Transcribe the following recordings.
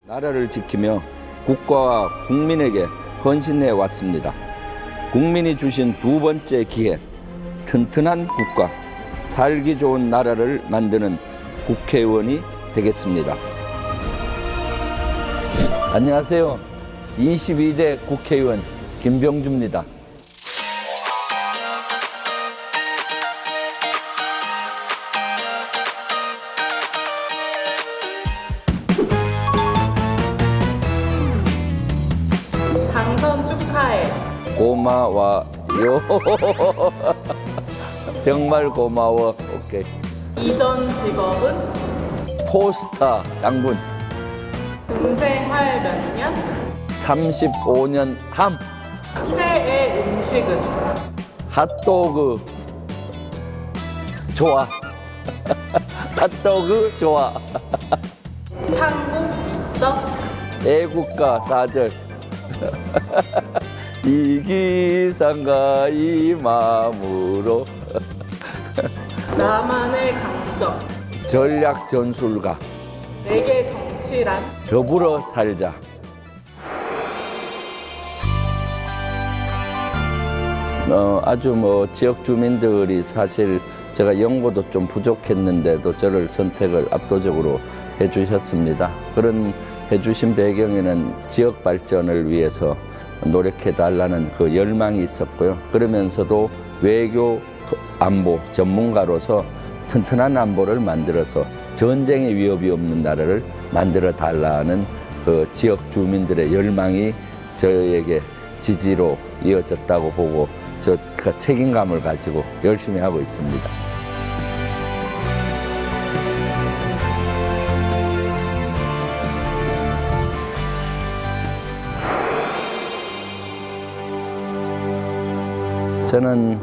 나라를 지키며 국가와 국민에게 헌신해 왔습니다. 국민이 주신 두 번째 기회, 튼튼한 국가, 살기 좋은 나라를 만드는 국회의원이 되겠습니다. 안녕하세요. 22대 국회의원 김병주입니다. 당선 축하해. 고마워요. 정말 고마워. 오케이. 이전 직업은? 포스타 장군. 군생활 몇 년? 35년 함. 최애 음식은? 핫도그 좋아. 핫도그 좋아. 창국 있어? 애국가 사절. 이 기상과 이 마음으로. 나만의 강점. 전략 전술가. 내게 정치란? 더불어 살자. 아주 지역 주민들이 사실 제가 연고도 좀 부족했는데도 저를 선택을 압도적으로 해주셨습니다. 그런 해주신 배경에는 지역 발전을 위해서 노력해 달라는 그 열망이 있었고요. 그러면서도 외교 안보 전문가로서 튼튼한 안보를 만들어서 전쟁의 위협이 없는 나라를 만들어 달라는 그 지역 주민들의 열망이 저에게 지지로 이어졌다고 보고 그 책임감을 가지고 열심히 하고 있습니다. 저는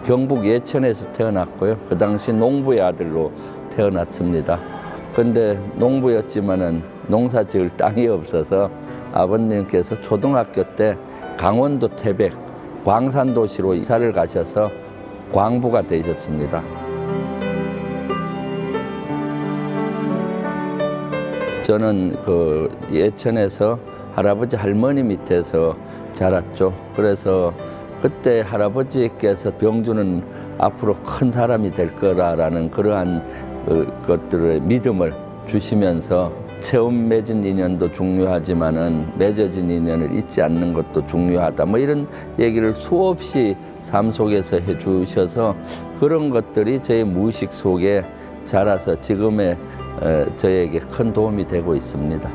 경북 예천에서 태어났고요. 그 당시 농부의 아들로 태어났습니다. 근데 농부였지만은 농사 지을 땅이 없어서 아버님께서 초등학교 때 강원도 태백 광산도시로 이사를 가셔서 광부가 되셨습니다. 저는 그 예천에서 할아버지 할머니 밑에서 자랐죠. 그래서 그때 할아버지께서 병주는 앞으로 큰 사람이 될 거라는 그러한 것들의 믿음을 주시면서 처음 맺은 인연도 중요하지만은 맺어진 인연을 잊지 않는 것도 중요하다. 이런 얘기를 수없이 삶 속에서 해주셔서 그런 것들이 저의 무의식 속에 자라서 지금의 저에게 큰 도움이 되고 있습니다.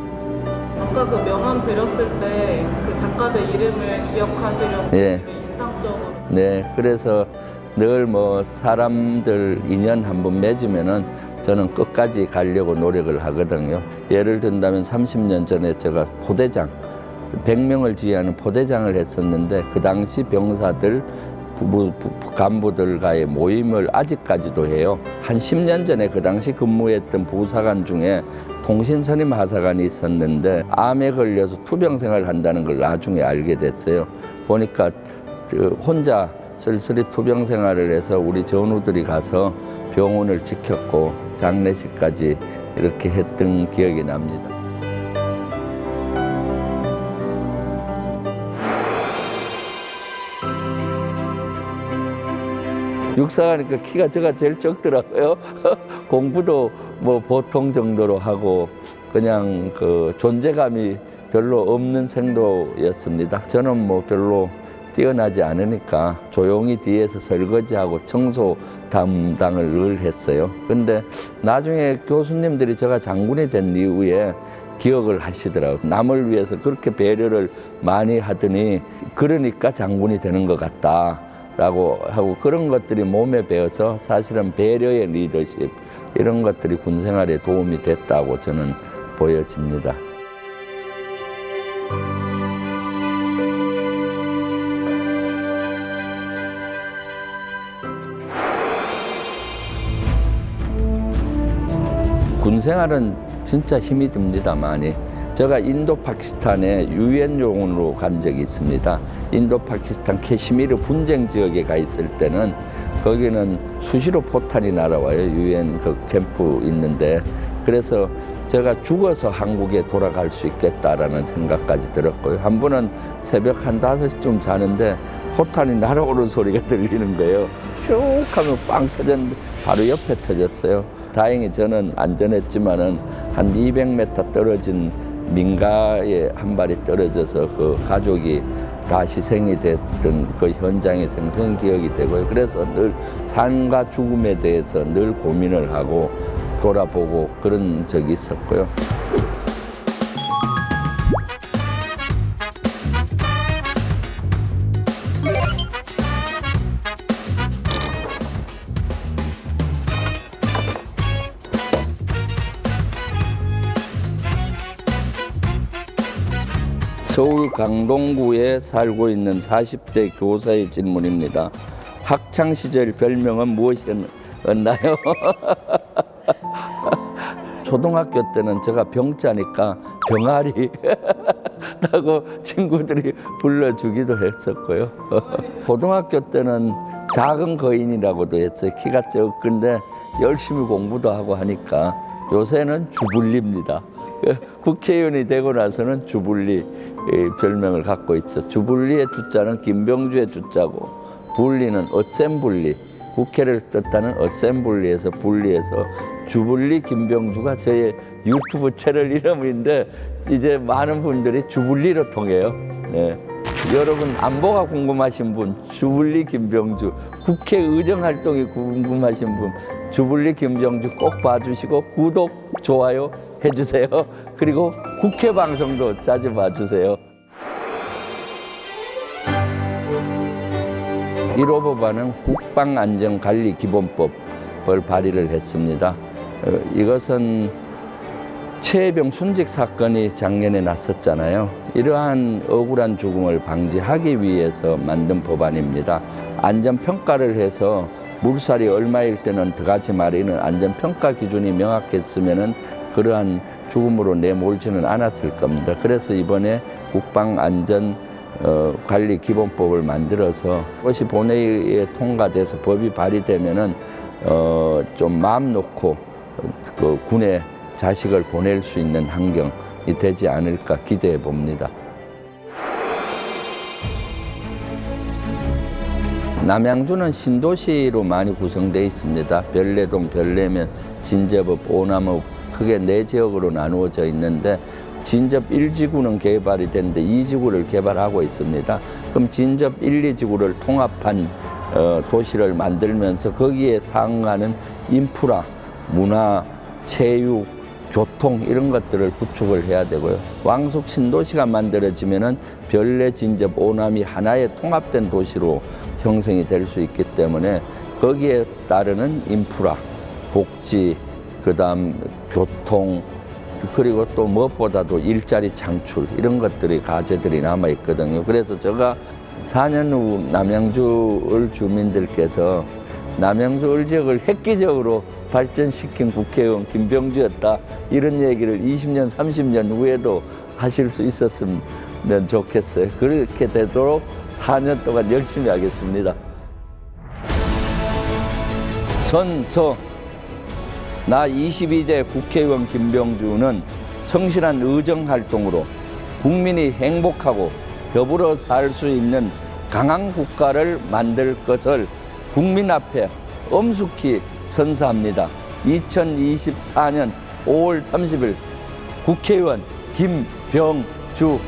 아까 그 명함 드렸을 때 그 작가들 이름을 기억하시려고 예. 되게 인상적으로. 네, 그래서 늘 사람들 인연 한번 맺으면은 저는 끝까지 가려고 노력을 하거든요. 예를 든다면 30년 전에 제가 포대장, 100명을 지휘하는 포대장을 했었는데 그 당시 병사들, 간부들과의 모임을 아직까지도 해요. 한 10년 전에 그 당시 근무했던 부사관 중에 통신선임 하사관이 있었는데 암에 걸려서 투병 생활을 한다는 걸 나중에 알게 됐어요. 보니까 혼자 쓸쓸히 투병 생활을 해서 우리 전우들이 가서 병원을 지켰고 장례식까지 이렇게 했던 기억이 납니다. 육사가니까 키가 제가 제일 적더라고요. 공부도 보통 정도로 하고 그냥 그 존재감이 별로 없는 생도였습니다. 저는 별로 뛰어나지 않으니까 조용히 뒤에서 설거지하고 청소 담당을 늘 했어요. 근데 나중에 교수님들이 제가 장군이 된 이후에 기억을 하시더라고요. 남을 위해서 그렇게 배려를 많이 하더니 그러니까 장군이 되는 것 같다라고 하고 그런 것들이 몸에 배어서 사실은 배려의 리더십 이런 것들이 군생활에 도움이 됐다고 저는 보여집니다. 군생활은 진짜 힘이 듭니다, 많이. 제가 인도 파키스탄에 유엔 요원으로 간 적이 있습니다. 인도 파키스탄 캐시미르 분쟁 지역에 가 있을 때는 거기는 수시로 포탄이 날아와요. 유엔 그 캠프 있는데. 그래서 제가 죽어서 한국에 돌아갈 수 있겠다라는 생각까지 들었고요. 한 번은 새벽 한 5시쯤 자는데 포탄이 날아오는 소리가 들리는 거예요. 슉 하면 빵 터졌는데 바로 옆에 터졌어요. 다행히 저는 안전했지만은 한 200m 떨어진 민가에 한 발이 떨어져서 그 가족이 다 희생이 됐던 그 현장이 생생히 기억이 되고요. 그래서 늘 삶과 죽음에 대해서 늘 고민을 하고 돌아보고 그런 적이 있었고요. 서울 강동구에 살고 있는 40대 교사의 질문입니다. 학창시절 별명은 무엇이었나요? 초등학교 때는 제가 병자니까 병아리라고 친구들이 불러주기도 했었고요. 고등학교 때는 작은 거인이라고도 했어요. 키가 적은데 열심히 공부도 하고 하니까 요새는 주불리입니다. 국회의원이 되고 나서는 주불리 별명을 갖고 있죠. 주불리의 주자는 김병주의 주자고 분리는 어셈블리, 국회를 뜻하는 어셈블리에서 분리해서 주불리 김병주가 저의 유튜브 채널 이름인데 이제 많은 분들이 주불리로 통해요. 네. 여러분 안보가 궁금하신 분, 주불리 김병주, 국회 의정 활동이 궁금하신 분, 주불리 김병주 꼭 봐주시고 구독, 좋아요 해주세요. 그리고 국회 방송도 자주 봐주세요. 1호 법안은 국방안전관리기본법을 발의를 했습니다. 이것은 최혜병 순직 사건이 작년에 났었잖아요. 이러한 억울한 죽음을 방지하기 위해서 만든 법안입니다. 안전평가를 해서 물살이 얼마일 때는 들어가지 말이는 안전평가 기준이 명확했으면은 그러한 죽음으로 내몰지는 않았을 겁니다. 그래서 이번에 국방안전관리기본법을 만들어서 그것이 본회의에 통과돼서 법이 발의되면은 좀 마음 놓고 그 군에 자식을 보낼 수 있는 환경이 되지 않을까 기대해 봅니다. 남양주는 신도시로 많이 구성되어 있습니다. 별내동, 별내면, 진접읍, 오남읍 크게 4지역으로 나누어져 있는데 진접 1지구는 개발이 됐는데 2지구를 개발하고 있습니다. 그럼 진접 1, 2지구를 통합한 도시를 만들면서 거기에 상응하는 인프라, 문화, 체육, 교통 이런 것들을 구축을 해야 되고요. 왕숙 신도시가 만들어지면은 별내, 진접, 오남이 하나의 통합된 도시로 형성이 될 수 있기 때문에 거기에 따르는 인프라, 복지, 그다음 교통, 그리고 또 무엇보다도 일자리 창출 이런 것들이 과제들이 남아 있거든요. 그래서 제가 4년 후 남양주 을 주민들께서 남양주 을 지역을 획기적으로 발전시킨 국회의원 김병주였다 이런 얘기를 20년, 30년 후에도 하실 수 있었으면 좋겠어요. 그렇게 되도록 4년 동안 열심히 하겠습니다. 선서 나 22대 국회의원 김병주는 성실한 의정활동으로 국민이 행복하고 더불어 살 수 있는 강한 국가를 만들 것을 국민 앞에 엄숙히 선서합니다. 2024년 5월 30일 국회의원 김병주